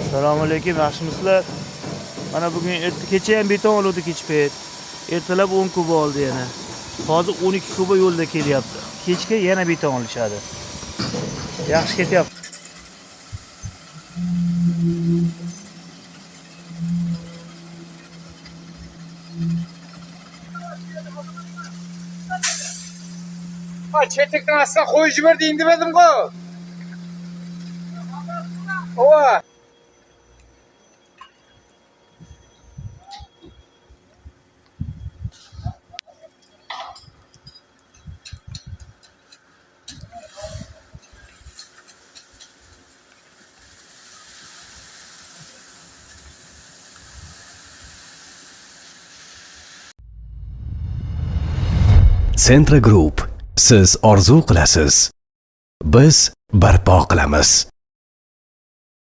Assalomu alaykum, yaxshimisizlar? Mana bugun kecha ham beton oluvdi kechpet. Ertalab 10 kub oldi yana. Hozir 12 kuba yo'lda kelyapti. Kechga yana beton olishadi. Yaxshi ketyapti. Ha, chetikdan asla qo'yib jiberding demadim-ku. Ova. Centra Group. Siz orzu qilasiz. Biz barpo qilamiz.